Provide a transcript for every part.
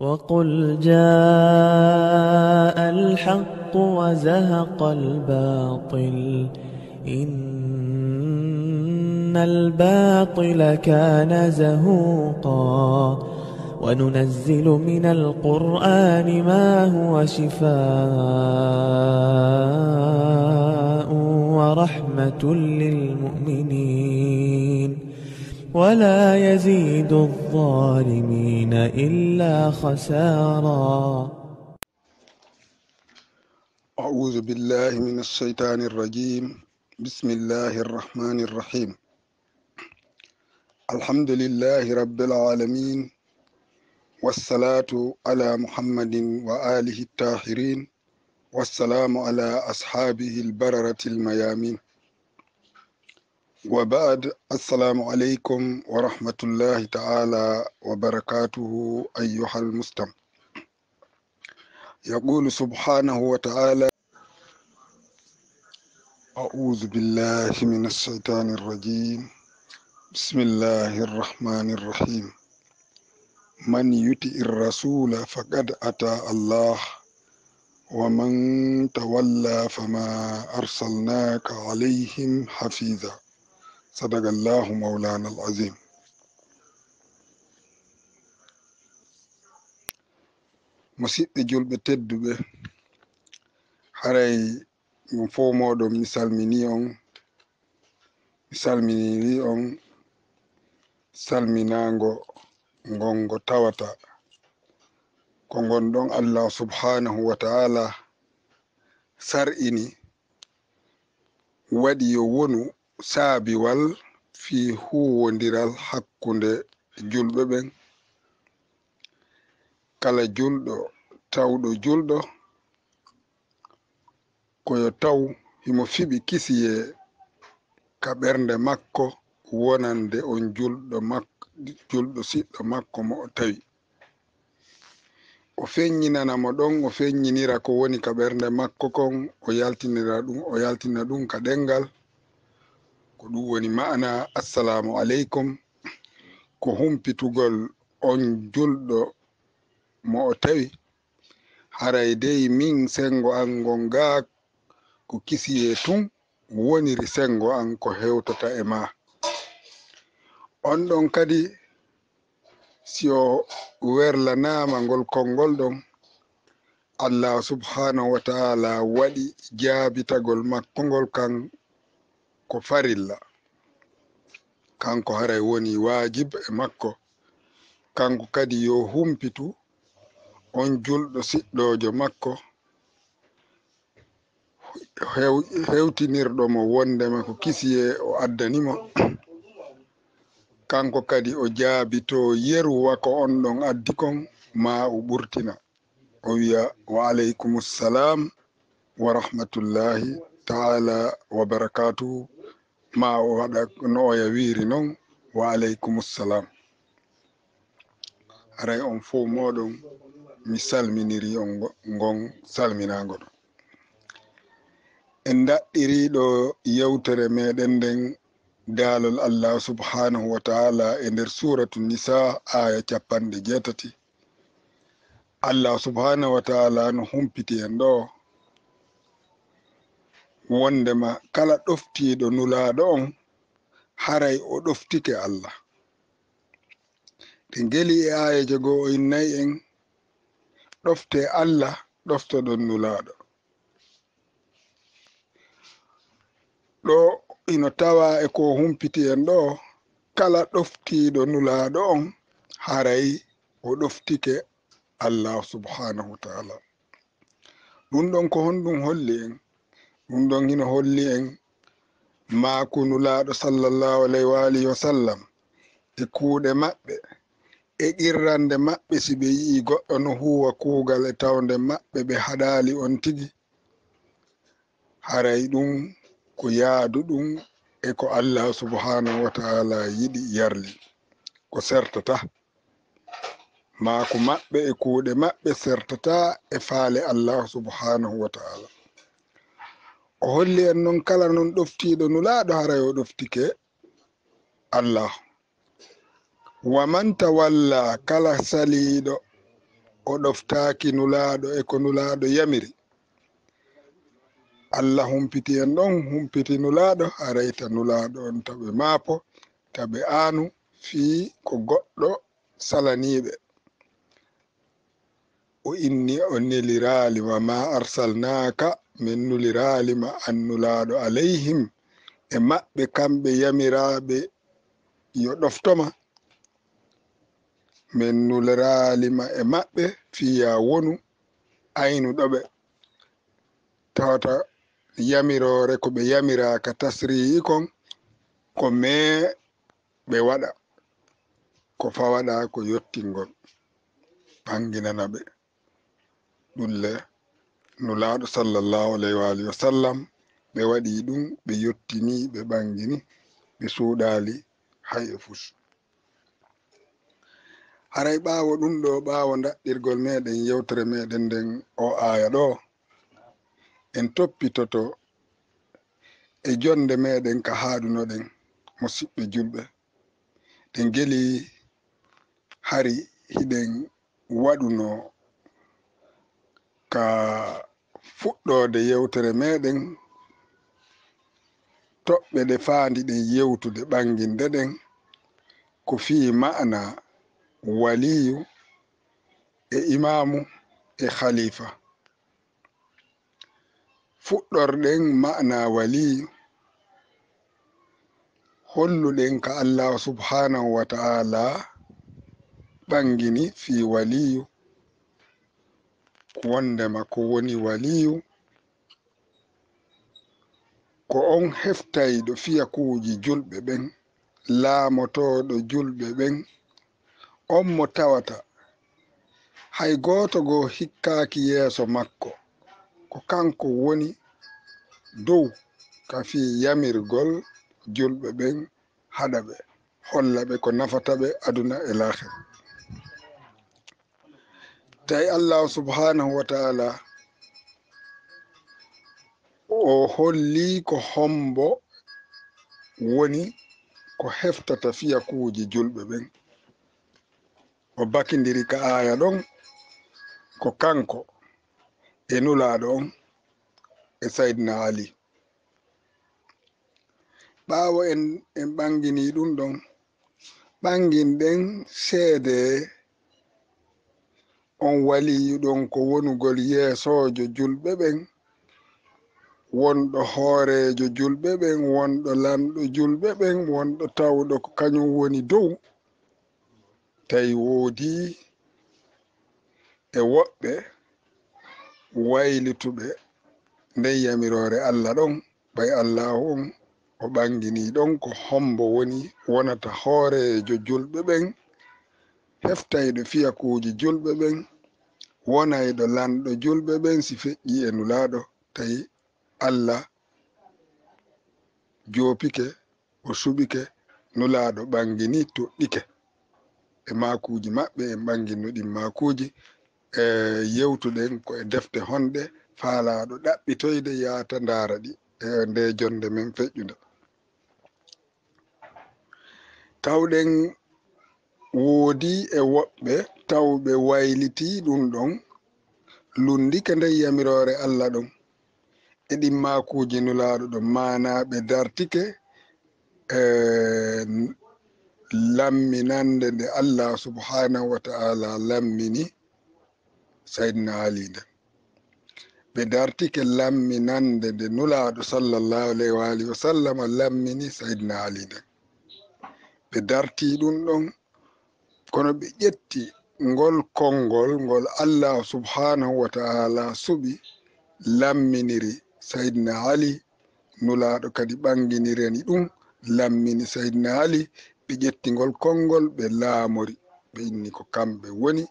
وقل جاء الحق وزهق الباطل إن الباطل كان زهوقا وننزل من القرآن ما هو شفاء ورحمة للمؤمنين ولا يزيد الظالمين إلا خسارا. أعوذ بالله من الشيطان الرجيم. بسم الله الرحمن الرحيم. الحمد لله رب العالمين، والصلاة على محمد وآله الطاهرين، والسلام على أصحابه البررة الميامين، وبعد. السلام عليكم ورحمة الله تعالى وبركاته أيها المستمع. يقول سبحانه وتعالى: أعوذ بالله من الشيطان الرجيم. بسم الله الرحمن الرحيم. من يطع الرسول فقد أطاع الله ومن تولى فما أرسلناك عليهم حفيظا. صدق الله مولانا العظيم. musidɓe julɓe tedduɓe, haray ɗum fo moɗon mi salminiri on salminago gongo tawata ko gonɗon Allah subhanahu wa ta'ala sar'ini waɗi yo wonu saabiwal fi huwodiral hakkunde julɓe ɓen. kala julɗo tawɗo julɗo koyo taw himo fiɓi kisiye ka ɓernde makko wonande on julɗo siɗɗo makko mo o tawi o feññinana mo ɗon, o feññinira ko woni ka ɓernde makko kon, o yaltina ɗum ka ɗengal ko ɗum woni ma'ana assalamu aleykum, ko humpitugol on julɗo mo o tawi. haray dey min sengo an gonga ko kisiye tun woniri sengo an ko hewtata e ma on ɗon. kadi si o werlanama ngol konngol ɗon, Allah subhanahu wa ta'ala waɗi jaabitagol makko ngol kan ko farilla, kanko haray woni wajib e makko. kanko kadi yo humpitu on julɗo siɗɗojo makko, hewtinirɗo mo wondema ko kisiye o addanimo, kanko kadi o jaabito yeruwa ko on ɗon addi kon ma o ɓurtina, o wiya wa aleykumussalam wa rahmatullahi ta'ala wa barakatuhu, ma o waɗa no o yawiri non, wa aleykumussalam. haray on fo moɗon mi salminiri on gon salminago ɗon. en daɗɗiriɗo yewtere meɗen nden daalol Allah subhanahu wa ta'ala e nder suratu nisa aya 80. Allah subhanahu wa ta'ala no humpiti en ɗo wondema kala ɗoftiɗo nulaɗo on haray o ɗoftike Allah. ɗe ngeli e ayaje go o innayi en ɗofte Allah ɗoftoɗon nulaɗo. ɗo ino tawa e ko humpiti en ɗo, kala ɗoftiɗo nulaɗo on haray o ɗoftike Allah subhanahu wa ta'ala. ɗum ɗon ko honɗum holli en? ɗum ɗon hino holli en maako nulaɗo sallallahu alayhi wa alihi wa sallam e kuuɗe maɓɓe e qirrande maɓɓe. si ɓe yi'i goɗɗo no huwa kuugal e tawde maɓɓe ɓe haɗali on tigi, haray ɗum ko yaadu ɗum e ko Allah subhanahu wa ta'ala yiɗi yarli, ko sertata maako maɓɓe e kuuɗe maɓɓe sertata e faale Allah subhanahu wa ta'ala. o holli en noon kala non ɗoftiɗo nulaɗo haray o ɗoftike Allah. wa man tawalla, kala saliɗo o ɗoftaaki nulaaɗo e ko nulaaɗo yamiri. Allah humpiti en ɗon humpiti nulaaɗo arayta nulaaɗo on taɓe maapo taɓe aanu fii ko goɗɗo salaniiɓe. O inni o neliraalima ma arsalnaaka min nuliraalima annulaaɗo alayhim e maɓɓe kamɓe yamiraaɓe yo ɗoftoma. min nuliraalima e maɓɓe fiya wonu aynuɗoɓe tawata yamiroore ko ɓe yamiraaka tasrii kon ko mee ɓe waɗa ko fawaɗa ko yottingol banginana ɓe ɗulle nulaaɗo sallallahu alayhi wa alihi wa sallam ɓe waɗi ɗum ɓe yottini ɓe ɓangini ɓe suuɗaali hay e fus. haray ɓaawo ɗum ɗo ɓaawo daɗɗirgol meɗen yewtere meɗen nden o aya ɗo en toppitoto e jonde meɗen ka haadunoɗen musidɓe julɓe ɗen geli hari hiɗen waɗuno ka fuɗɗode yewtere meɗen toɓɓe ɗe faandi ɗen yewtude ɓanginde ɗen ko fii ma'ana waliyu e imamu e khalifa. fuɗɗorɗen ma'ana waliyu holluɗen ka Allah subhanahu wa ta'ala ɓangini fi waliyu wondema ko woni waliyu ko on heftayɗo fiyakuuji julɓe ɓen laamotoɗo julɓe ɓen on mo tawata hay gooto goo hikkaaki yeeso makko ko kanko woni dow ka fi yamirgol julɓe ɓen haɗa ɓe holla ɓe ko nafata ɓe aduna e lahira. tawi Allah subhanahu wa ta'ala o holli ko hombo woni ko heftata fiyakuuji julɓe ɓen o bakindiri ka aya ɗon ko kanko e nulaaɗo on e Sayyidina Ali. ɓaawo en ɓangini ɗum ɗon ɓanginɗen seede on waliyu ɗon ko wonugol yeesojo julɓe ɓen wonɗo hoorejo julɓe ɓen wonɗo lamɗo julɓe ɓen wonɗo tawɗo ko kañum woni dow tawi woodi e woɓɓe waylituɓe nden yamiroore Allah ɗon ɓay Allahu on o ɓangini ɗon ko hombo woni wonata hoorejo julɓe ɓen heftayɗo fiyakuuji julɓe ɓen wonayɗo lanɗo julɓe ɓen si feƴƴi e nulaaɗo tawi Allah joopike o suɓike nulaaɗo ɓangini toɗɗike e maakuuji maɓɓe en ɓanginnoɗin maakuuji e yewtuɗen ko e defte honɗe faalaaɗo ɗaɓɓitoyde yaata ndaara ɗi e nde jonde men feƴƴude. tawɗen woodi e woɓɓe tawɓe wayliti ɗum ɗon lundike nden yamiroore Allah ɗon e ɗin maakuuji nulaaɗo ɗon maanaaɓe dartike lamminande nde Allah subhanahu wa ta'ala lammini Sayyidina Ali nden ɓe dartike lamminande nde nulaaɗo sallallahu alayhi wa alihi wa sallam lammini Sayyidina Ali nden ɓe darti ɗum ɗon kono ɓe ƴetti ngol konngol ngol Allah subhanahu wa ta'ala suɓi lamminiri Sayyidina Ali nulaaɗo kadi ɓanginireni ɗum lammini Sayyidina Ali ɓe ƴetti ngol konngol ɓe laamori ɓe inni ko kamɓe woni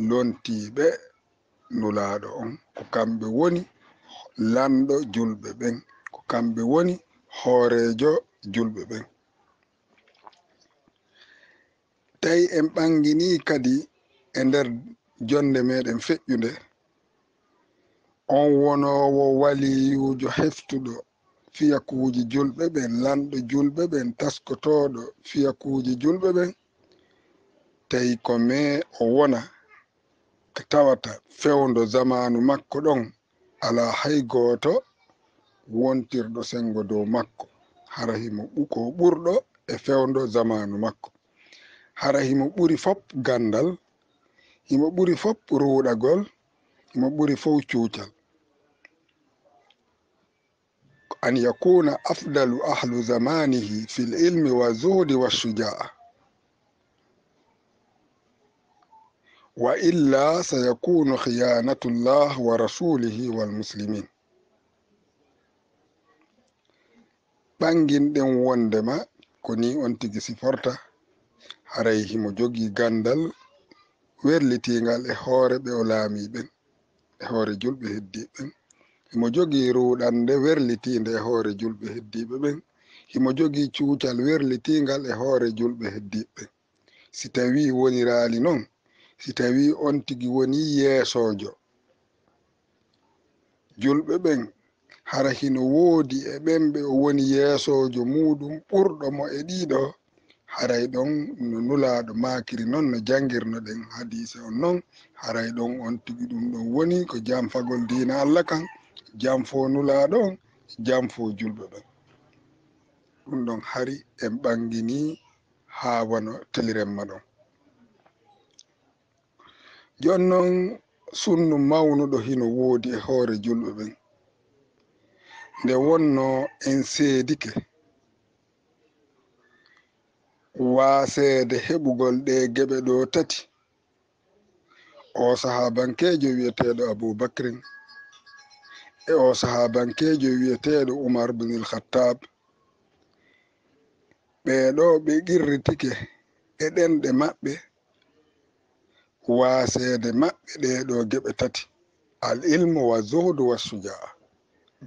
lontiiɓe nulaaɗo on ko kamɓe woni lanɗo julɓe ɓen ko kamɓe woni hoorejo julɓe ɓen. tawi en ɓangini kadi e nder jonde meɗen feƴƴunde on wonowo waliyujo heftuɗo fiyakuuji julɓe ɓen lanɗo julɓe ɓen taskotoɗo fiyakuuji julɓe ɓen tawi ko me o wona ko tawata fewndo zamanu makko ɗon ala hay gooto wontirɗo sengo dow makko hara himo ko ɓurɗo e fewndo zamanu makko, hara himo ɓuri fop gandal, himo ɓuri fop ruɗagol, himo ɓuri fof cuucal. an yakuna afdalu ahlu zamanihi fi lilmi wa zuhdi wa shujaa wa illa sayakunu khiyanatu llah wa rasulihi walmuslimin. ɓanginɗen wondema ko ni on tigi siforta, haray himo jogii gandal werlitingal e hoore ɓe o laamiɓen, e hoore julɓe heddiɓen. himo jogii ruɗande werlitinde e hoore julɓe heddiɓe ɓen. himo jogii cuucal werlitingal e hoore julɓe heddiɓe. si tawi woniraali noon, si tawi on tigi woni yeesojo julɓe ɓen, hara hino woodi e ɓen ɓe o woni yeesojo muɗum ɓurɗo mo e ɗiɗo, haray ɗon no nulaaɗo maakiri noon no jangirno ɗen hadise on noon, haray ɗon on tigi ɗum ɗon woni ko jam fagol diina Allah kan, jam fo nulaaɗo on, jam fo julɓe ɓen. ɗum ɗon hari en ɓangini haa wano teliremma ɗon. jon noon sunnu mawnuɗo hino woodi e hoore julɓe ɓen, nde wonno en seedike waaseede heɓugol ɗe geɓe ɗo tati. o sahabankejo wiyeteeɗo aboubacrin e o sahabankejo wiyeteeɗo oumar binil khattab, ɓeeɗo ɓe qirritike e ɗenɗe maɓɓe waaseede maɓɓe ɗeɗo geɓe tati: al ilmu wa zuhdu wa sujaa,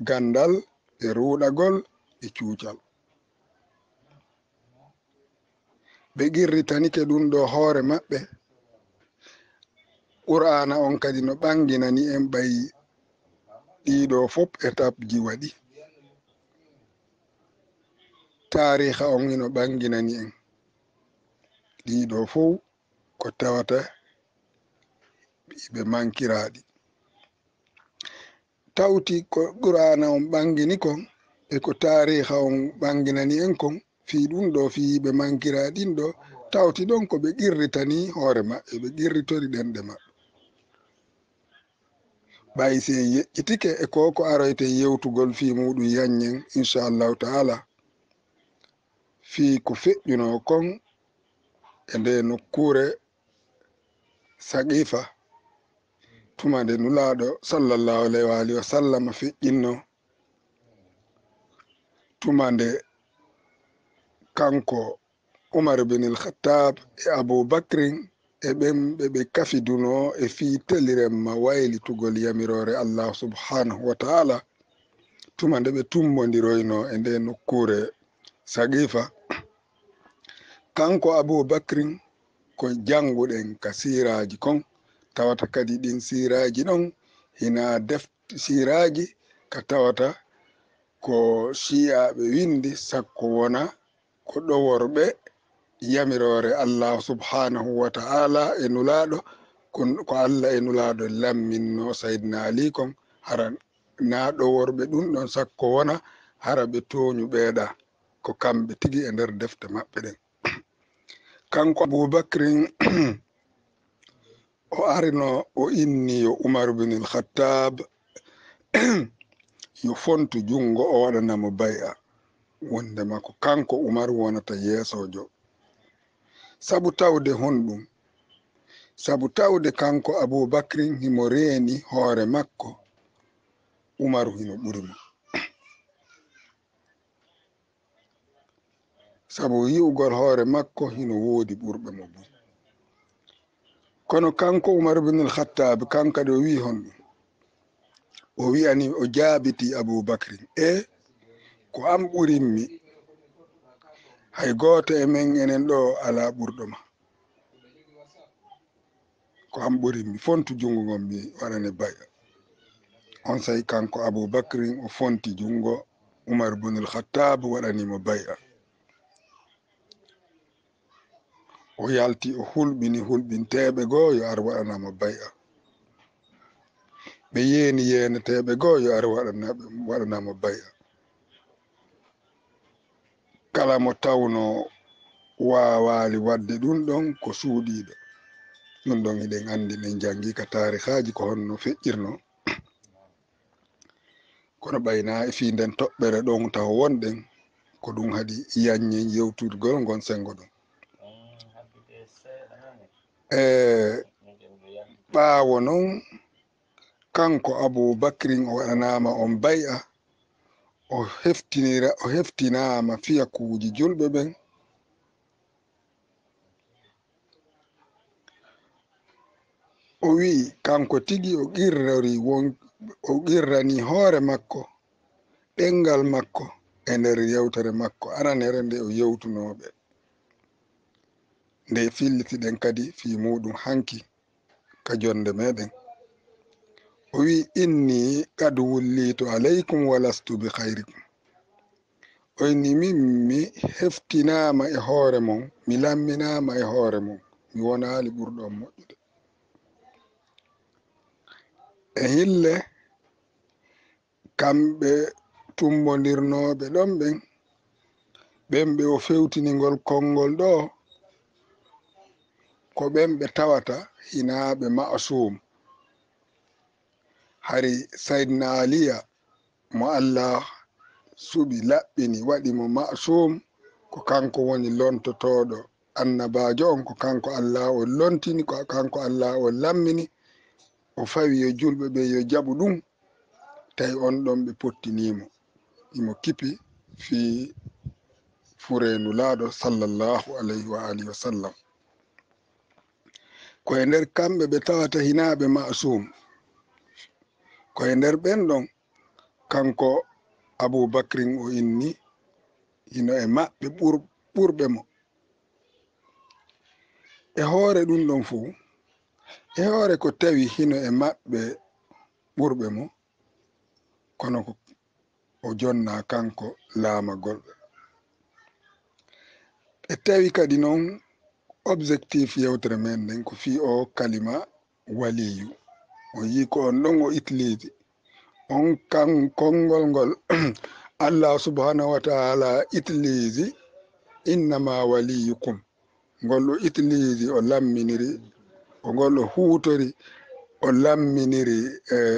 gandal e ruɗagol e cuucal. ɓe qirritanike ɗum ɗo hoore maɓɓe. qur'ana on kadi no ɓanginani en ɓayi ɗiɗo fop étape ji waɗi. tariha on hino ɓanginani en ɗiɗo fof ko tawata ɓe mankiraaɗi. tawti ko qur'ana on ɓangini kon e ko tariha on ɓanginani en kon, fii ɗum ɗo fii ɓe mankiraaɗin ɗo tawti ɗon ko ɓe qirritani hoore maɓɓe, ɓe qirritori ɗenɗe maɓɓe. ɓay se yeƴƴitike e ko aroyte yewtugol fii muɗum yanñen inchallahu taala, fii ko feƴƴuno kon e nde nokkure saqifa, tuma nde nulaaɗo sallallahu alayhi wa sallam feƴƴinno, tuma nde kanko Umar bin al-Khattab e Aboubacrin e ɓen ɓe kafiduno e fii teliremma waylitugol yamirore Allah subhanahu wa ta'ala, tuma nde ɓe tummodiroyno e nde nokkure saqifa. kanko Aboubacrin ko janguɗen ka siraji kon, tawata kadi ɗin siraji ɗon hina defti siraji ka tawata ko shiyaɓe windi sakko wona ko ɗoworɓe yamirore Allah subhanahu wa ta'ala e nulaɗo, ko Allah e nulaɗo lamminno Sayyidina Ali kon, hara na ɗoworɓe ɗum ɗon sakko wona hara ɓe toñu ɓeeɗa ko kamɓe tigi e nder defte maɓɓe ɗen. kanko Aboubacrin o arino o inni yo Umar bin al-Khattab yo fontu jungo o waɗanamo bay'a, wondema ko kanko Umar wonata yeesojo. sabu tawde honɗum, sabu tawde kanko Aboubacrin himo reeni hoore makko, Umaru hino ɓurimo. sabu yi'ugol hoore makko hino woodi ɓurɓe mo bu. kono kanko Umar bin al-Khattab kanka ɗo wi honɗum, o wi'ani, o jaabiti Aboubacrin, ko am ɓurinmi, hay gooto e men enen ɗo ala ɓurɗo ma, ko am ɓurinmi, fontu jungo ngon mi waɗane bay'a. on sayi kanko Aboubacrin o fonti jungo Umar bin al-Khattab waɗanimo bay'a. o yalti o hulɓini hulɓinteɓe goo yo ar waɗanamo bay'a. ɓe yeeni yeeneteɓe goo yo ara waɗanamo baya kala mo tawno waawali wadde ɗum ɗon ko suuɗiɗo ɗum ɗon eɗen andi ɗen jangi ka tarihaji ko honno feƴƴirno kono ɓayna e fi nden toɓɓere ɗon taw wonɗen ko ɗum haadi yaññen yewturgol ngon sengo ɗum ɓaawo noon kanko Aboubacrin o waɗanama on bay'a o heftinama fiyakuuji julɓe ɓen o wi'i kanko tigi o qirrani hoore makko ɗengal makko e nder yewtere makko ananere nde o yewtunoɓe nde fillitiɗen kadi fi muɗum hanki ka jonde meɗen o wi inni qad wullitu alaykum walastu bi hayrikum o inni min mi heftinama e hoore mon mi lamminama e hoore mon mi wonali ɓurɗo on moƴƴude e hille kamɓe tumbodirnoɓe ɗon ɓen ɓe o fewtinigol konngol ɗo ko ɓen ɓe tawata hinaɓe ma'sum hari saydna aliya mo Allah suɓi laɓɓini waɗi mo ma'sum ko kanko woni lontotoɗo annabajo on ko kanko Allah o lontini ko kanko Allah o lammini o fawi yo julɓe ɓe yo jaɓu ɗum tawi on ɗon ɓe pottinimo imo kipi fi furendu laaɗo sallallahu alayhi wa alihi wa sallam koye nder kamɓe ɓe tawata hinaɓe ma'sum koye nder ɓen ɗon kanko Aboubacrin o inni hino e maɓɓe ɓurɓe mo e hoore ɗum ɗon fuu e hoore ko tawi hino e maɓɓe ɓurɓe mo kono ko o jonna kanko laamagol e tawi kadi noon objectif yewtere men nden ko fi o kalima waliyu o yi ko on ɗon o utilise on kan konngol ngol Allah subhanahu wa taala utilise innama waliyukum ngol o utilise o lamminiri o ngol o huutori o lamminiri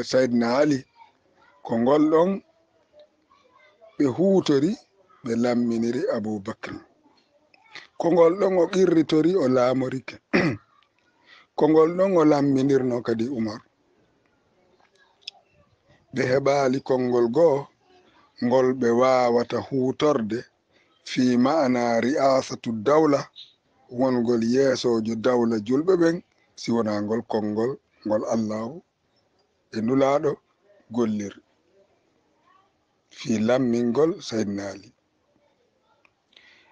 Saydna Ali ko ngol ɗon ɓe huutori ɓe lamminiri Aboubacry ko ngol ɗon o qirritori o laamorike ko ngol ɗon o lamminirno kadi Umar ɓe heɓaali konngol goo ngol ɓe waawata huutorde fi ma'ana ri'asatu dawla wongol yeesojo dawla julɓe ɓen si wona ngol konngol ngol Allahu e nulaaɗo gollir fi lammingol Saydna Ali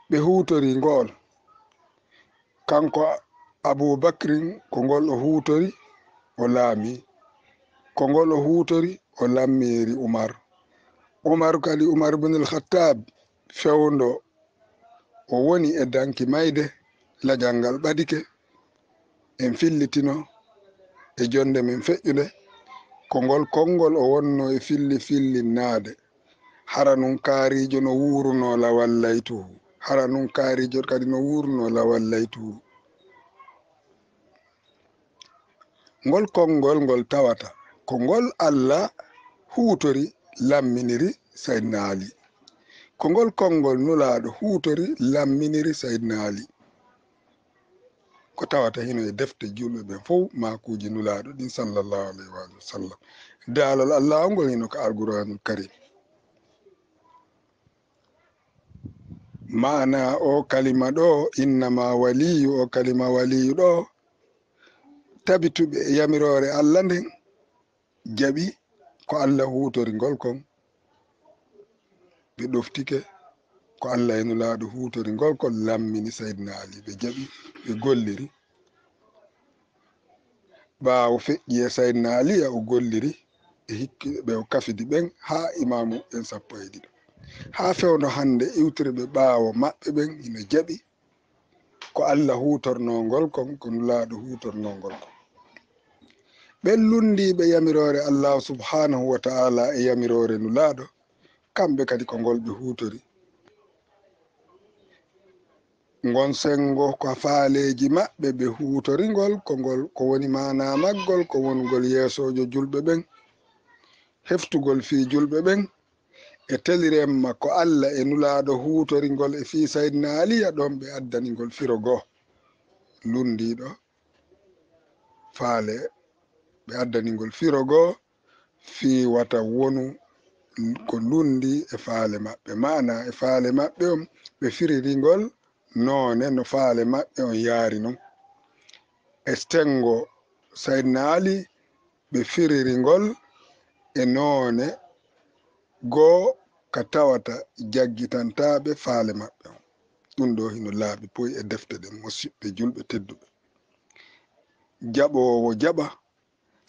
ɓe huutori ngol kanko Aboubacrin ko ngol o huutori o laami ko ngol o huutori o lammiri Umar kadi Umar ibn al-Khattab fewndo o woni e danki mayde lajal ngal ɓadike en fillitino e jonde men feƴƴude ko ngol konngol o wonno e fillinnaade hara nun kaarijo no wuurno lawal laytuhu hara nun kaarijo kadi no wuurno lawal laytuhu ngol konngol ngol tawata ko ngol Allah huutori lamminiri Saydna Ali ko ngol konngol nulaaɗo huutori lamminiri Saydna Ali ko tawata hino e defte julɓe ɓen fof makuuji nulaaɗo ɗin sallallahu alayhi wa sallam daalol Allah ngol hino ko alquranul karim maana o kalima ɗo innama waliyu o kalima waliyu ɗo tabituɓe e yamirore Allah nden jaɓi ko Allah huutori ngol kon ɓe ɗoftike ko Allah e nulaaɗo huutori ngol kon lammini Saydna Ali ɓe jaɓi ɓe golliri ɓaawo feƴƴi e Saydna Ali o golliri e hikkiɓe ɓe o kafidi ɓen haa imamu ɓen sappo e ɗiɗo haa fewno hande iwtire ɓe ɓaawo maɓɓe ɓen ina jaɓi ko Allah huutorno ngol kon ko nulaaɗo huutorno ngol kon ɓe lundiɓe yamirore Allah subhanahu wa ta'ala e yamirore nulaɗo kamɓe kadi ko ngol ɓe hutori ngon sengo ko faaleji maɓɓe ɓe huutoringol ko ngol ko woni mana maggol ko wongol yeesojo julɓe ɓen heftugol fi julɓe ɓen e teliremma ko Allah e nulaɗo huutoringol e fi saydna aliya ɗon ɓe addaningol firo goo lundiɗo faale ɓe addaningol firo goo fi wata wonu ko lundi e faale maɓɓe mana e faale maɓɓe on ɓe firiringol noone no faale maɓɓe on yaari non e stengo saydna ali ɓe firiringol e noone goo ka tawata jaggitantaɓe faale maɓɓe on ɗum ɗo hino laaɓi poy e defte ɗen musidɓe julɓe tedduɓe jaɓowo jaɓa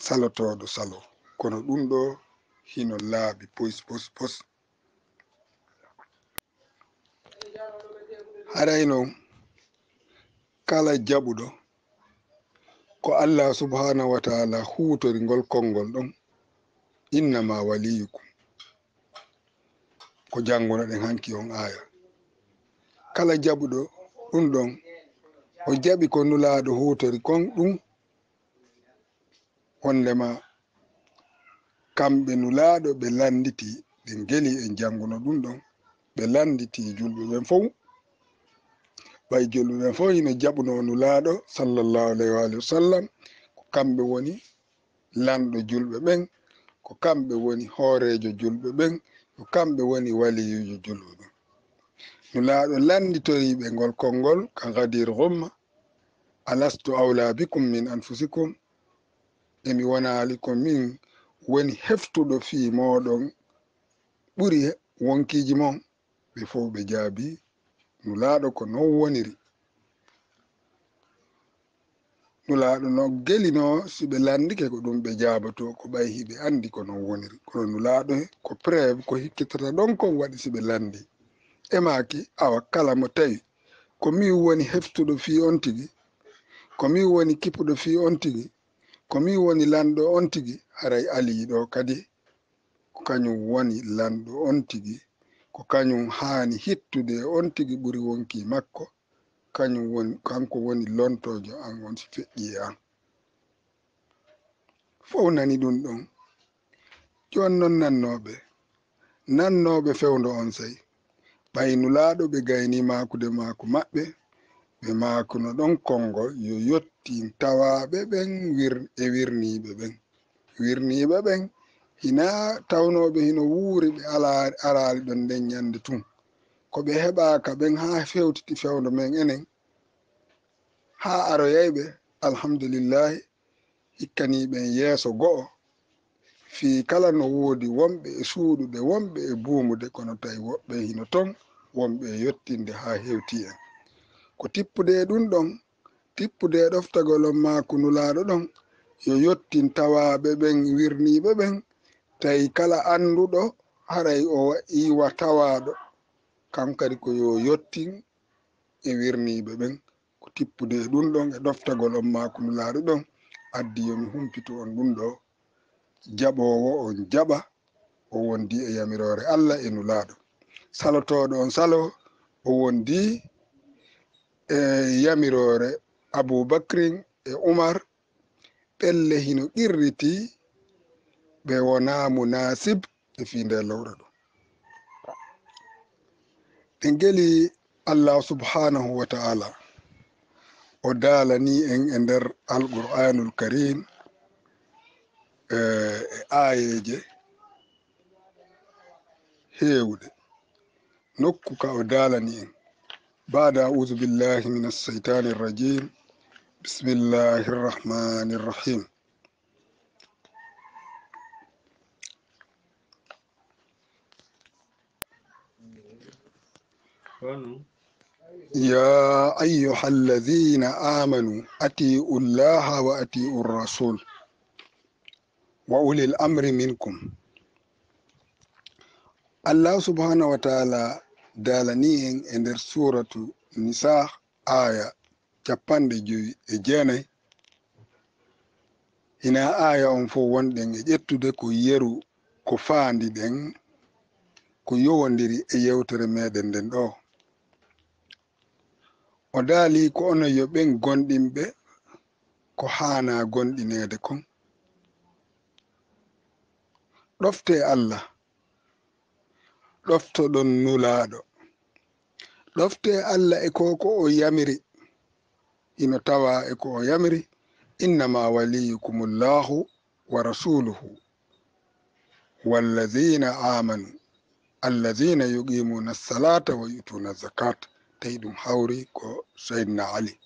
salotoɗo salo kono ɗum ɗo hino laaɓi pos harayno kala jaɓuɗo ko Allah subhanahu wa ta'ala huutori ngol konngol ɗon innama waliyukum ko jangono ɗen hanki on aya kala jaɓuɗo ɗum ɗon o jaɓi ko nulaɗo huutori kon ɗum wondema kamɓe nulaɗo ɓe landiti ɓe ngeli e janguno ɗum ɗon ɓe landiti julɓe ɓen fof ɓay julɓe ɓen fof hino jaɓuno nulaɗo sallallahu alayhi wa sallam ko kamɓe woni lanɗo julɓe ɓen ko kamɓe woni hoorejo julɓe ɓen ko kamɓe woni waliyujo julɓe ɓen nulaɗo landitoriɓe ngol konngol ka gadir gumma alastu awla bikum min anfusikum emi wonali ko min woni heftuɗo fi moɗon ɓuri wonkiji mon ɓe fof ɓe jaabi nulaɗo ko non woniri nulaɗo no gelino si ɓe landike ko ɗum ɓe jaabato ko ɓay hiɓe andi ko non woniri kono nulaɗo ko preuve ko hikkitata ɗon kon waɗi si ɓe landi e maki awa kala mo tawi ko min woni heftuɗo fi on tigi ko min woni kippuɗo fi on tigi ko min woni lanɗo on tigi haray aliɗo kadi ko kañum woni lanɗo on tigi ko kañum haani hittude on tigi ɓuri wonki makko kañum woni kanko woni lontojo an on si feƴƴi e an fof nani ɗum ɗon jon non nannoɓe fewndo on sey ɓaynulaɗo ɓe gayni makude maako maɓɓe ɓe makuno ɗon konngol yo yottin tawaɓe ɓen wirniɓe ɓen wirniɓe ɓen hina tawnoɓe hino wuuri ɓe arali ɗon nden ñande tun ko ɓe heɓaka ɓen ha fewtiti fewndo men enen ha aroyayɓe alhamdulillahi hikkaniɓen yeeso go'o fi kala no woodi wonɓe e suuɗude wonɓe e buumude kono tawi woɓɓe hino ton wonɓe e yottinde ha hewti en ko tippude ɗum ɗon tippude ɗoftagol on maako nulaɗo ɗon yo yottin tawaɓe ɓen wirniɓe ɓen tawi kala anduɗo haray o iwa tawaɗo kam kadi ko yo yottin e wirniɓe ɓen ko tippude ɗum ɗon e ɗoftagol on maako nulaɗo ɗon addi yomi humpitu on ɗum ɗo jaɓowo on jaɓa o wondi e yamirore Allah e nulaɗo salotoɗo on salo o wondi e yamirore Aboubacrin e Umar ɓelle hino qirriti ɓe wona munasib e fi nde lowra ɗo ɓe ngeli Allah subhanahu wa ta'ala o daalani en e nder alqur'anul karim e ayeje heewde nokku ka o daalani en بعد أعوذ بالله من الشيطان الرجيم بسم الله الرحمن الرحيم يا أيها الذين آمنوا أطيعوا الله وأطيعوا الرسول وأولي الأمر منكم الله سبحانه وتعالى daalani en e nder suratu nisa aya 59 hina aya on fo wonɗen e ƴettude ko yeru ko faandi ɗen ko yowondiri e yewtere meɗen nden ɗo. O daali ko ono yo ɓen gonɗinɓe ko haana gonɗinede kon. ɗofte Allah ɗoftoɗon nulaaɗo. ɗofte Allah e ko o yamiri ino tawa e ko o yamiri innama waliyukumullahu wa rasuluhu wallazina amanu allazina yuqimuna salata wa yutuna zakat. tawi ɗum hawri ko sayyidina ali.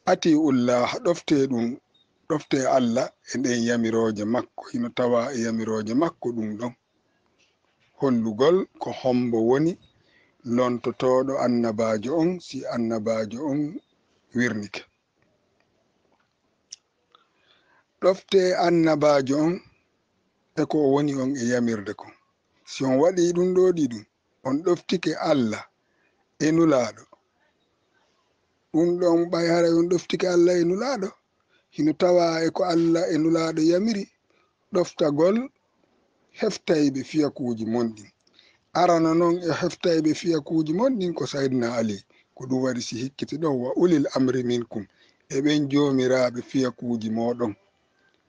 ati ullah ɗofte ɗum ɗofte Allah e ɗen yamiroje makko ino tawa e yamiroje makko ɗum ɗon hollugol ko hombo woni lontotoɗo annabajo on si annabajo on wirnike. ɗofte annabajo on e ko woni on e yamirde kon. si on waɗi ɗum ɗo ɗiɗum on ɗoftike Allah e nulaɗo ɗum ɗon ɓay haray on ɗoftike Allah e nulaɗo hino tawa e ko Allah e nulaɗo yamiri ɗoftagol heftayɓe fiyakuji monɗin. arano noon e heftayɓe fiyakuji monɗin ko saydna ali ko ɗum waɗi si hikkiti ɗon wa ulil amri minkum e ɓen jomiraɓe fiyakuji moɗon.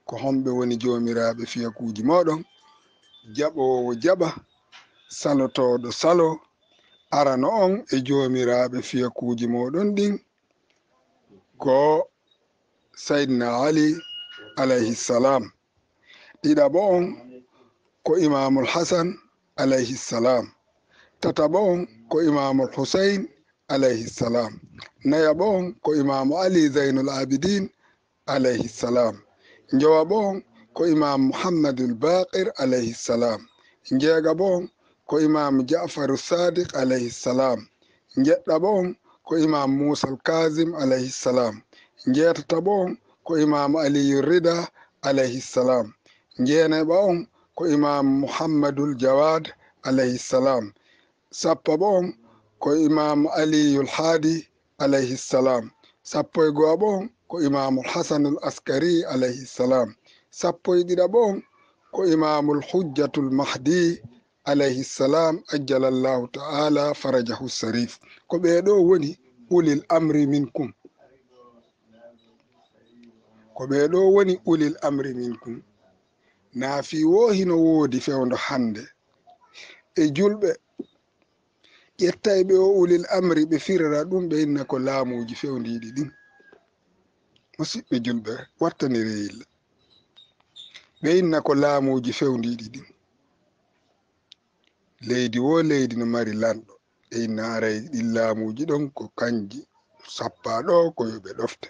ko homɓe woni jomiraɓe fiyakuji moɗon? jaɓowo jaɓa salotoɗo salo. arano on e jomiraɓe fiyakuji moɗon ɗin ko saydna ali alayhi salam. ɗiɗaɓo on ko imamul hasan alayhi salam. tataɓo on ko imamul husayn alayhi salam. nayaɓo on ko imamu ali zainul abidin alayhi salam. njowaɓo on ko imam muhammadul baqir alayhi salam. jeegaɓo on ko imam jafaru sadiq alayhi salam. jeɗɗaɓo on ko imam musa al kazim alayhi salam. jeetataɓo on ko imam aliyu rida alayhi salam. jeenayɓo on ko imam muhammadul jawad alayhi salam. sappaɓo on ko imam aliyul hadi alayhi salam. sappo e go'aɓo on ko imamul hasanul askari alayhi salam. sappo e ɗiɗaɓo on ko imamul hujjatul mahdi alayhi salam ajjalallahu ta'ala farajahu sarif. ko ɓeɗo woni ulil amri minkum. ko ɓeɗo woni ulil amri minkum. naafi wohino woodi fewndo hande e julɓe ƴettayɓe o ulil amri ɓe firira ɗum ɓe inna ko laamuji fewndiɗi ɗin. musidɓe julɓe wattanire yilla ɓe inna ko laamuji fewndiɗi ɗin. leydi wo leydi no mari lanɗo e inna aray ɗin laamuji ɗon ko kanji sappa ɗo ko yoɓe ɗofte.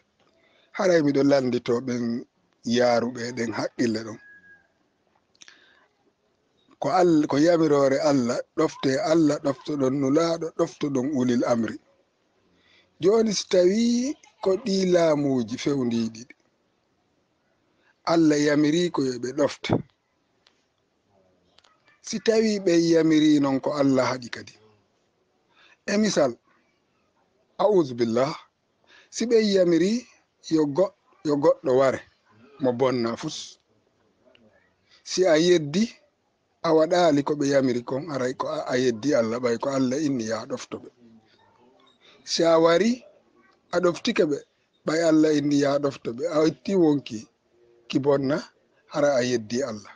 haray miɗo landito ɓen yaaruɓe ɗen haqqille ɗon ko yamirore Allah ɗofte Allah ɗoftoɗon nulaɗo ɗoftoɗon ulil amri. joni si tawi ko ɗi laamuji fewndiɗi Allah yamiri ko yoɓe ɗofte. si tawi ɓe yamiri non ko Allah haɗi kadi e misal a'udhu billah si ɓe yamiri yo goɗɗo ware mo bonna fus si a yeddi a waɗali ko ɓe yamiri kon aray ko a yeddi Allah ɓay ko Allah inni ya ɗoftoɓe. si a wari a ɗoftike ɓe ɓay Allah inni ya ɗoftoɓe a itti wonki ki bonna hara a yeddi Allah.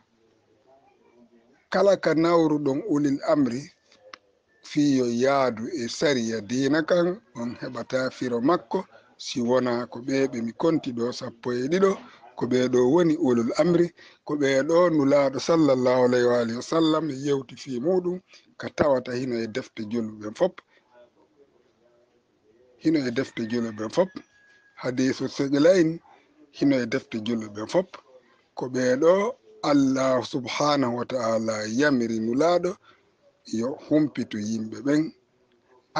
kala ka nawruɗon ulil amri fiyo yaadu e sariya diina kan on heɓata firo makko si wona ko ɓe mi konti ɗo sappo e ɗiɗo ko ɓeɗo woni ulul amri ko ɓeɗo nulaɗo sallallahu alayhi wa alihi wa sallam yewti fi muɗum ka tawata hino e defte julɓeɓen fop. hino e defte julɓeɓen fop hadisu segilain hino e defte julɓeɓen fop ko ɓeɗo Allah subhanahu wa ta'ala yamiri nulaɗo yo humpitu yimɓe ɓen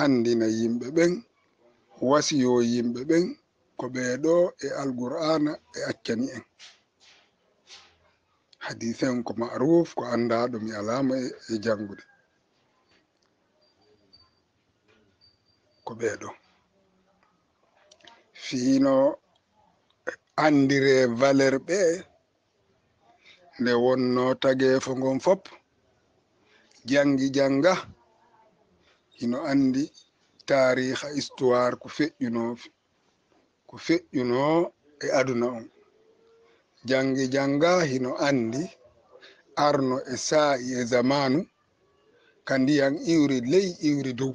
andina yimɓe ɓen wasiyo yimɓe ɓen ko ɓeɗo e alqur'ana e accani en hadisen ko ma'ruf ko andaɗo mi alama e jangude ko ɓeɗo fiino andire valeur ɓe nde wonno tageefo ngon fop jangi janga hino andi tariha histoire ko feƴƴuno e aduna on. Jangi janga hino andi arno e sa'i e zamanu ka ndiyam iwri ley iwri dow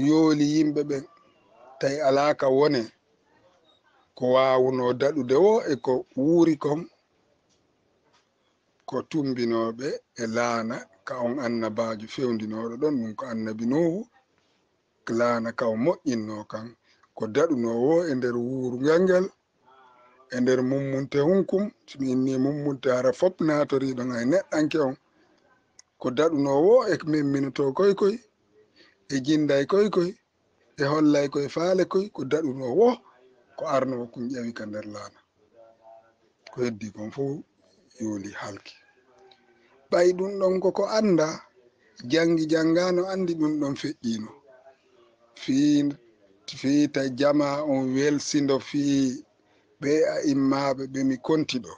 yooli yimɓe ɓen tawi alaka wone ko wawuno daɗude wo e ko wuuri kon ko tumbinoɓe e laana ka on annabajo fewndinoɗo ɗon ɗum ko annabi nuhu laana ka o moƴƴinno kan ko daɗuno wo e nder wuuru ngel e nder mummunte hunkum somi inni mummunte hara fop natoriɗon hay neɗɗanke on ko daɗuno wo e memminoto koykoy e jinday koykoy e hollay koye faale koy ko daɗuno wo ko arno kum ƴewi ka nder laana ko heddi kon fo yooli halki ɓay ɗum ɗon koko anda jangi jangano andi ɗum ɗon feƴƴino fiita jama on welsindo fi ɓe a immaɓe ɓe mi kontiɗo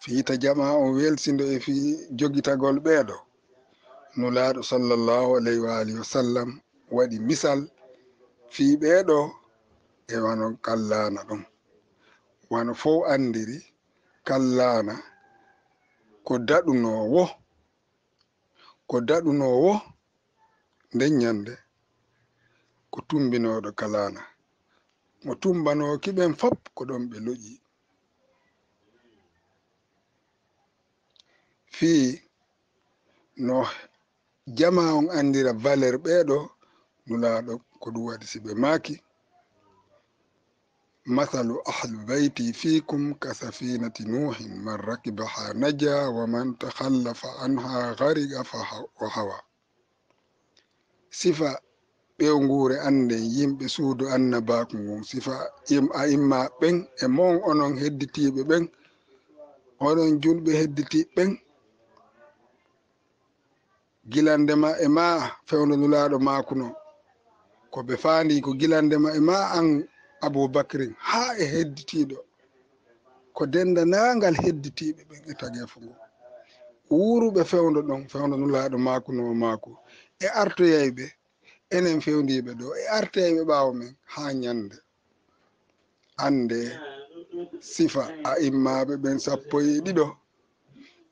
fiita jama on welsindo e fi jogitagol ɓeeɗo nulaaɗo sallallahu alayhi wa alihi wa sallam waɗi misal fi ɓeeɗo e wano kallana ɗon wano fof andiri kallana ko daɗunowo nden nyande ko tumbinoɗo kalana mo tumbanoki ɓen fop ko ɗon ɓe loƴi fii no jama on andira valeur ɓeeɗo nulaaɗo ko ɗum waɗi si ɓe maaki mathalu ahlu bayti fikum ka safinati nuhin man rakibaha naja wa man takhallafa anha ghariqa wa hawa sifa ɓewngure ande yimɓe suudu annabaku ngun sifa a imma ɓen e mon onon hedditiɓe ɓen onon julɓe hedditiɓe ɓen gilandema e ma fewndo nulaɗo makuno ko ɓe faandi ko gilandema e ma an aboubacrin ha e hedditiɗo ko dendanangal hedditiɓe ɓen e tageefo ngo wuruɓe fewndo ɗon fewndo nulaɗo makuno mako e artoyayɓe enen fewndiɓe ɗo e artoyayɓe ɓawo men ha nyande ande sifa a immaɓe ɓen sappo e ɗiɗo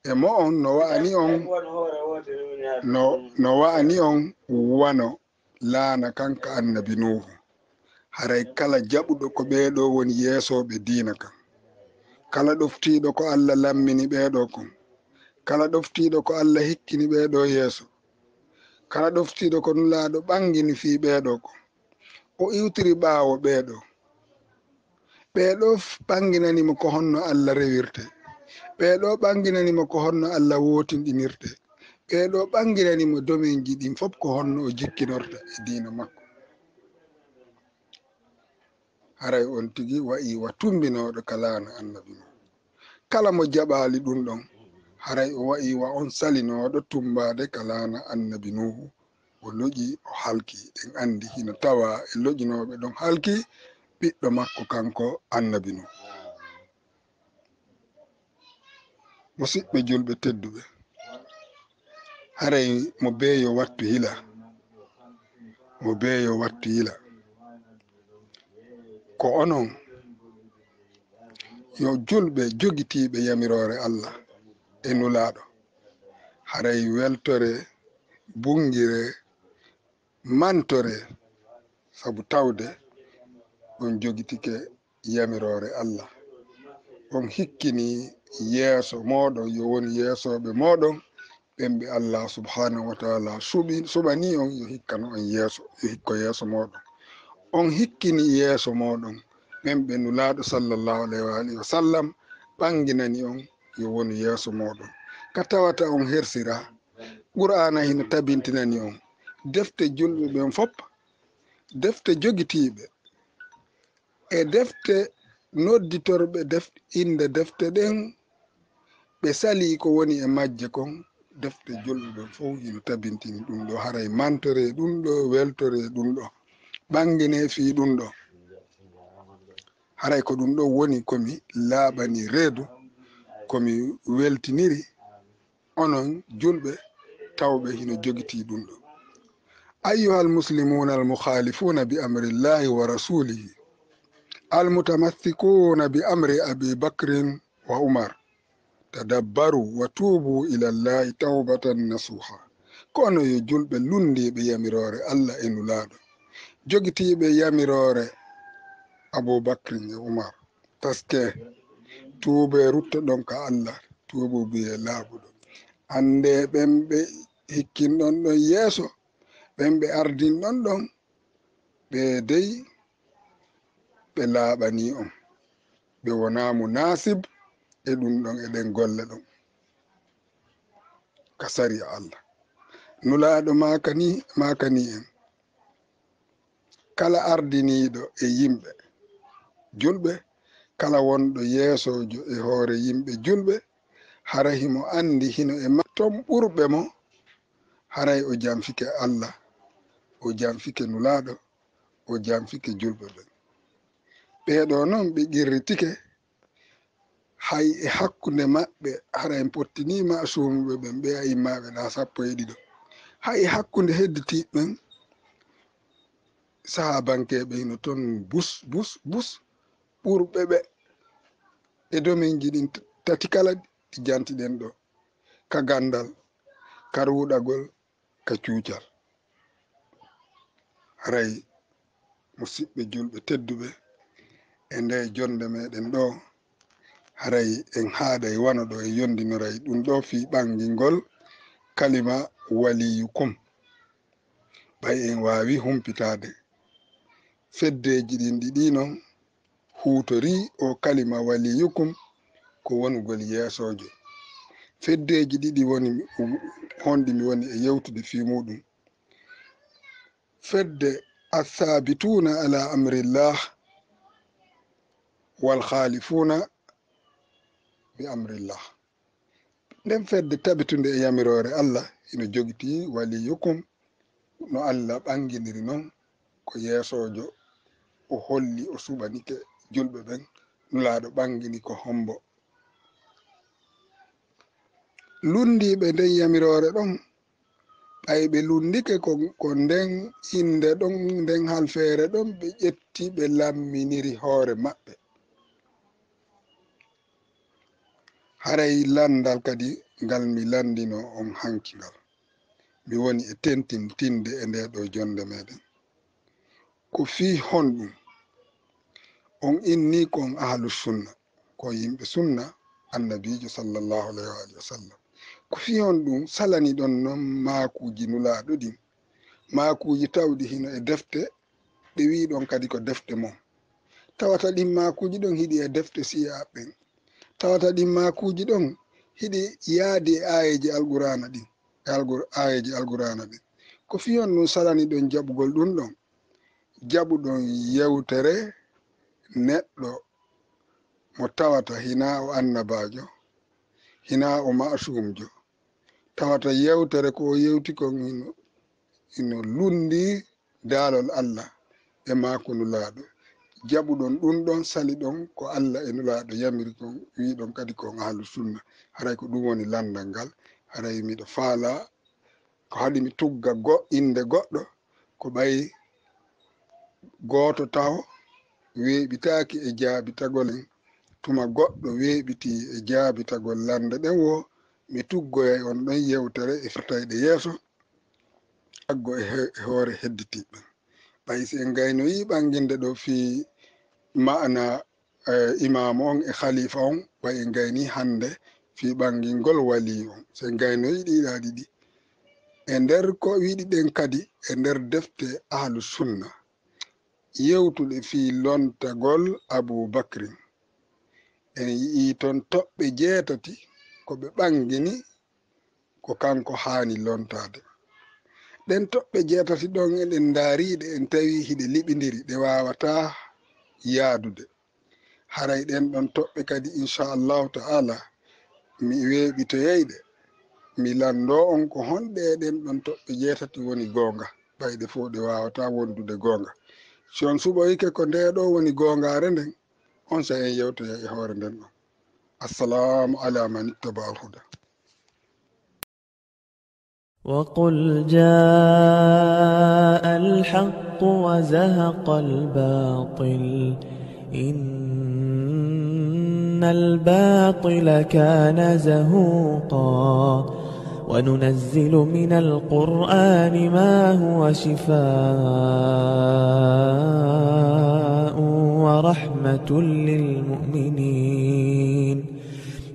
e mo on no wa'ani on wano laana kanka annabi nuhu haray kala jaɓuɗo ko ɓeeɗo woni yeesoɓe diina kan kala ɗoftiɗo ko Allah lammini ɓeeɗo kon kala ɗoftiɗo ko Allah hikkini ɓeeɗo yeeso kala ɗoftiɗo ko nulaaɗo ɓangini fi ɓeeɗo kon o iwtiri ɓaawo ɓeeɗo ɓanginanimo ko honno Allah rewirte ɓeeɗo ɓanginanimo ko honno Allah wotinɗinirte ɓeeɗo ɓanginanimo domenji ɗin fof ko honno o jikkinorta e diina makko haray on tigi wa'i wa tumbinoɗo kalana annabi mo kala mo jaɓali ɗum ɗon haray o wa'i wa on salinoɗo tumbade kalana annabi nuhu o loƴi o halki en andi hino tawa e loƴinoɓe ɗon halki ɓiɗɗo makko kanko annabi nuhu musidɓe julɓe tedduɓe haray mo beeyo wattu hila ko onon yo julɓe jogitiɓe yamirore Allah e nulaɗo haray weltore bungire mantore sabu tawde on jogitike yamirore Allah on hikkini yeeso moɗon yo woni yeesoɓe moɗon ɓemɓe Allah subhanahu wa taala suɓani on yo hikkano on yeeso yo hikko yeeso moɗon on hikkini yeeso moɗon ɓemɓe nulaɗo sallallahu alayhi wa alihi wa sallam ɓanginani on yo woni yeeso moɗon ka tawata on hersira qur'ana hino tabintinani on defte julɓe ɓen fop defte jogitiɓe e defte nodditorɓe inde defte ɗen ɓe sali ko woni e majje kon defte julɓe ɓen fof hino tabintini ɗum ɗo haray mantore ɗum ɗo weltore ɗum ɗo ɓangine fi ɗum ɗo haray ko ɗum ɗo woni komi laaɓani reedu komi weltiniri onon julɓe tawɓe hino jogiti ɗum ɗo. أيها المسلمون المخالفون بأمر الله ورسوله المتمسكون بأمر أبي بكر وعمر تدبروا وتوبوا إلى الله توبة نصوحا. kono yo julɓe lundiɓe yamirore Allah e nulaɗo jogitiɓe yamirore Aboubacry e Umar taske tuube rutta ɗon ka Allah tuubu biye laaɓuɗo ande ɓen ɓe hikkin ɗon ɗon yeeso ɓen ɓe ardin ɗon ɗon ɓe dey ɓe laaɓani on ɓe wona munasib e ɗum ɗon eɗen golle ɗon ka sariya Allah nulaɗo makani en kala ardiniɗo e yimɓe julɓe kala wonɗo yeesojo e hoore yimɓe julɓe haray himo andi hino e ton ɓurɓe mo haray o jamfike Allah o jamfike nulaɗo o jamfike julɓe ɓe ɓeɗo noon ɓe qirritike hay e hakkunde maɓɓe haray en pottinima sumuɓe ɓen ɓe ayimmaɓe na 12 hay e hakkunde hedditiɓɓen sahabankeɓe hino ton bus ɓurɓe ɓe e domin jiɗin tati kala ɗi jantiɗen ɗo ka gandal ka ruɗagol ka cuucal haray musidɓe julɓe tedduɓe e nde jonde meɗen ɗo haray en haaɗay wano ɗo e yondinoray ɗum ɗo fi ɓangingol kalima waliyukum ɓay en wawi humpitade feddeji ɗin ɗiɗi non huutori o kalima waliyukum ko wonugol yeesojo feddeji ɗiɗi woni honɗi mi woni e yewtude fi muɗum fedde athabituna ala amrillah wal khalifuna bi amrillah nden fedde tabitunde e yamirore Allah ina jogiti waliyukum no Allah ɓanginiri noon ko yeesojo o holli o suɓanike julɓe ɓen nulaɗo ɓangini ko hombo lundiɓe nden yamirore ɗon ɓayɓe lundike ko nden inde ɗon nden halfere ɗon ɓe ƴetti ɓe lamminiri hoore maɓɓe haray landal kadi ngal mi landino on hankingal mi woni e tentintinde e nde ɗo jonde meɗen ko fi honɗum on inni kon ahlu sunna ko yimɓe sunna annabijo sallallahu alayhi wa sallam ko fi honɗum salani ɗon noon makuji nulaɗo ɗin makuji tawɗi hino e defte ɗe wi ɗon kadi ko defte mon tawata ɗin makuji ɗon hiɗi e defte siyaɓen tawata ɗin makuji ɗon hiɗi yaadi e ayeji alqur'ana ɗin ayeji alqur'ana ɗin ko fi hon ɗum salani ɗon jaɓugol ɗum ɗon jaɓuɗon yewtere neɗɗo mo tawata hina o annabajo hina o masumjo tawata yewtere ko o yewti kon ino lundi daalol Allah e mako nulaɗo jaɓuɗon ɗum ɗon sali ɗon ko Allah e nulaɗo yamiri kon wiɗon kadi kon ahlu sunna haray ko ɗum woni landal ngal haray miɗo faala ko haɗi mi tugga inde goɗɗo ko ɓayi goto taw weeɓitaki e jaabitagol tuma goɗɗo weeɓiti e jaabitagol lande ɗen wo mi tuggoya on ɗon yewtere e firtayɗe yeeso aggo e hoore hedditiɓe ɓay si en gaynoyi ɓanginde ɗo fi ma'ana imam on e khalifa on ɓay en gayni hande fi ɓangingol wali on so en gaynoyi ɗiɗa ɗiɗi e nder ko wiɗi ɗen kadi e nder defte ahlu sunna yewtude fi lontagol Aboubacry en yii ton toɓɓe 8 ko ɓe ɓangini ko kanko haani lontade ɗen toɓɓe 8 ɗon eɗen daariɗe en tawi hiɗe liɓidiri ɗe wawata yaadude haray ɗen ɗon toɓɓe kadi inchallahu ta'ala mi weeɓitoyeyɗe mi lando on ko honɗe ɗen ɗon toɓɓe 8 woni gonga ɓayɗe fo ɗe wawata wondude gonga si on suɓoyke ko nde ɗo woni gongare nden on sa en yewta e hoore nden ɗon. Assalamu ala man ittaba al-huda. وقل جاء الحق وزهق الباطل إن الباطل كان زهوقا وننزل من القرآن ما هو شفاء ورحمة للمؤمنين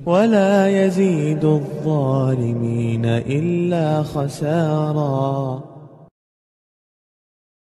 ولا يزيد الظالمين إلا خسارا.